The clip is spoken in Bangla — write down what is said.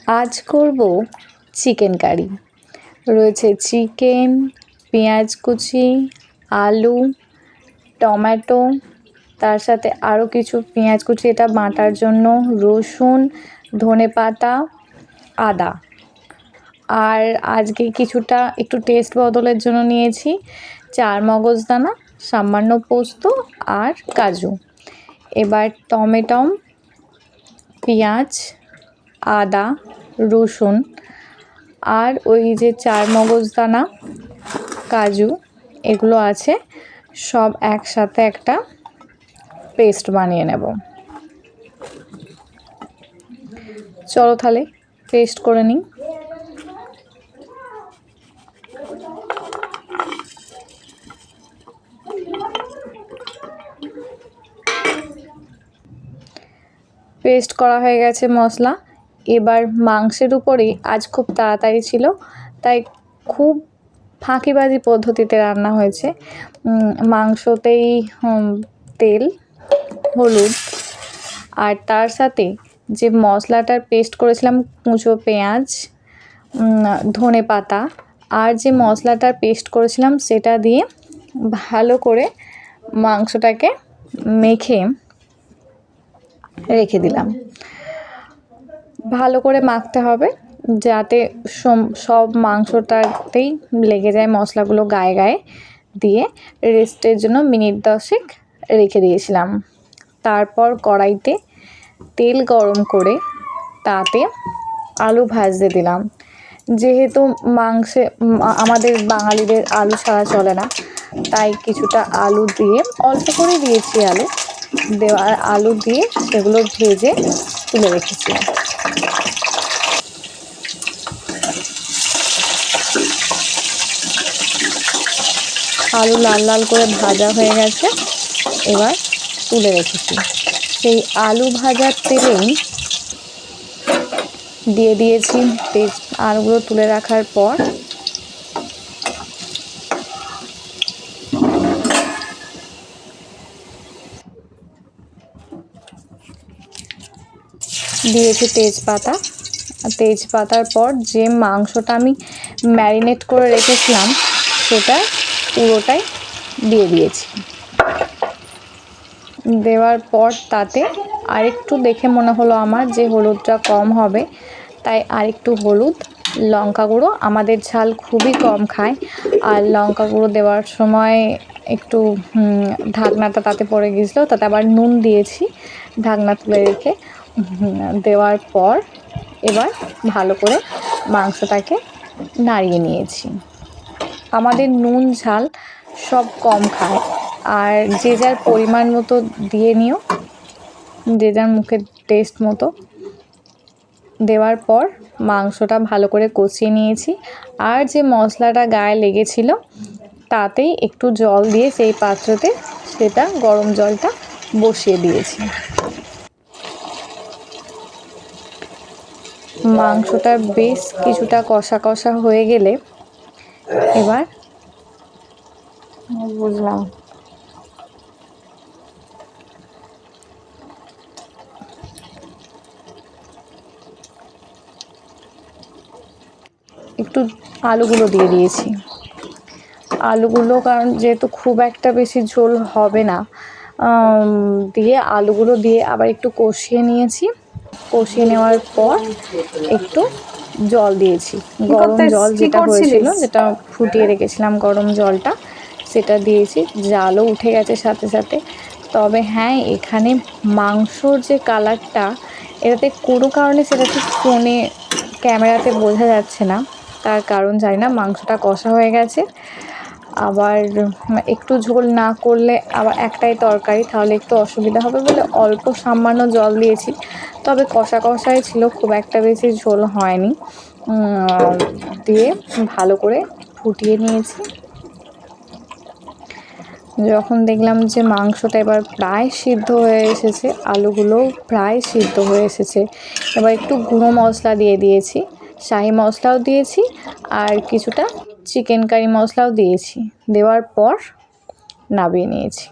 আজ করব চিকেন কারি। রয়েছে চিকেন, পেঁয়াজ কুচি, আলু, টমেটো, তার সাথে আরও কিছু পেঁয়াজ কুচি এটা বাটার জন্য, রসুন, ধনেপাতা, আদা। আর আজকে কিছুটা একটু টেস্ট বদলের জন্য নিয়েছি চারমগজদানা, সামান্য পোস্ত আর কাজু। এবার টমেটো, পেঁয়াজ, আদা, রসুন আর ওই যে চারমগজদানা, কাজু এগুলো আছে, সব একসাথে একটা পেস্ট বানিয়ে নেব। চলো তাহলে পেস্ট করে নিই। পেস্ট করা হয়ে গেছে মশলা। এবার মাংসের উপরে আজ খুব তাড়াতাড়ি ছিল, তাই খুব ফাঁকিবাজি পদ্ধতিতে রান্না হয়েছে। মাংসতেই তেল, হলুদ আর তার সাথে যে মশলাটার পেস্ট করেছিলাম, কুঁচো পেঁয়াজ, ধনেপাতা আর যে মশলাটার পেস্ট করেছিলাম সেটা দিয়ে ভালো করে মাংসটাকে মেখে রেখে দিলাম। ভালো করে মাখতে হবে যাতে সব মাংসটাতেই লেগে যায় মশলাগুলো গায়ে গায়ে। দিয়ে রেস্টের জন্য মিনিট 10 রেখে দিয়েছিলাম। তারপর কড়াইতে তেল গরম করে তাতে আলু ভাজতে দিলাম। যেহেতু মাংসে আমাদের বাঙালিদের আলু ছাড়া চলে না, তাই কিছুটা আলু দিয়ে অল্প করে দিয়েছি আলু দিয়ে সেগুলো ভেজে তুলে রেখেছি। আলু লাল লাল করে ভাজা হয়ে গেছে, এবার তুলে রেখেছি। সেই আলু ভাজার তেলেই দিয়ে দিয়েছি আলুগুলো তুলে রাখার পর দিয়েছি তেজপাতা। তেজপাতার পর যে মাংসটা আমি ম্যারিনেট করে রেখেছিলাম সেটা পুরোটাই দিয়ে দিয়েছি। দেওয়ার পর তাতে আরেকটু দেখে মনে হলো আমার যে হলুদটা কম হবে, তাই আরেকটু হলুদ, লঙ্কা গুঁড়ো, আমাদের ঝাল খুবই কম খায়, আর লঙ্কা গুঁড়ো দেওয়ার সময় একটু ঢাকনাটা তাতে পড়ে গিয়েছিলো, তাতে আবার নুন দিয়েছি ঢাকনা তুলে রেখে। দেওয়ার পর এবার ভালো করে মাংসটাকে নাড়িয়ে নিয়েছি। আমাদের নুন ঝাল সব কম খায়, আর যে যার পরিমাণ মতো দিয়ে নিও, যে যার মুখের টেস্ট মতো। দেওয়ার পর মাংসটা ভালো করে কষিয়ে নিয়েছি, আর যে মশলাটা গায়ে লেগেছিল তাতেই একটু জল দিয়ে সেই পাত্রতে সেটা গরম জলটা বসিয়ে দিয়েছি। মাংসটা বেশ কিছুটা কষা কষা হয়ে গেলে এবার বুঝলাম একটু আলুগুলো দিয়ে দিয়েছি। আলুগুলো কারণ যেহেতু খুব একটা বেশি ঝোল হবে না, দিয়ে আলুগুলো দিয়ে আবার একটু কষিয়ে নিয়েছি। কষিয়ে নেওয়ার পর একটু জল দিয়েছি, গরম জল যেটা হয়েছিল, যেটা ফুটিয়ে রেখেছিলাম গরম জলটা, সেটা দিয়েছি। জালও উঠে গেছে সাথে সাথে। তবে হ্যাঁ, এখানে মাংসর যে কালারটা, এটাতে কোনো কারণে সেটা ঠিক ফোনে ক্যামেরাতে বোঝা যাচ্ছে না, তার কারণ জানি না। মাংসটা কষা হয়ে গেছে। আবার একটু ঝোল না করলে আবার একটাই তরকারি, তাহলে একটু অসুবিধা হবে বলে অল্প সামান্য জল দিয়েছি। তবে কষা কষাই ছিল, খুব একটা বেশি ঝোল হয়নি। দিয়ে ভালো করে ফুটিয়ে নিয়েছি। যখন দেখলাম যে মাংসটা এবার প্রায় সিদ্ধ হয়ে এসেছে, আলুগুলোও প্রায় সিদ্ধ হয়ে এসেছে, এবার একটু গুঁড়ো মশলা দিয়ে দিয়েছি, শাহি মশলাও দিয়েছি আর কিছুটা চিকেন কারি মশলাও দিয়েছি। দেওয়ার পর নামিয়ে নিয়েছি।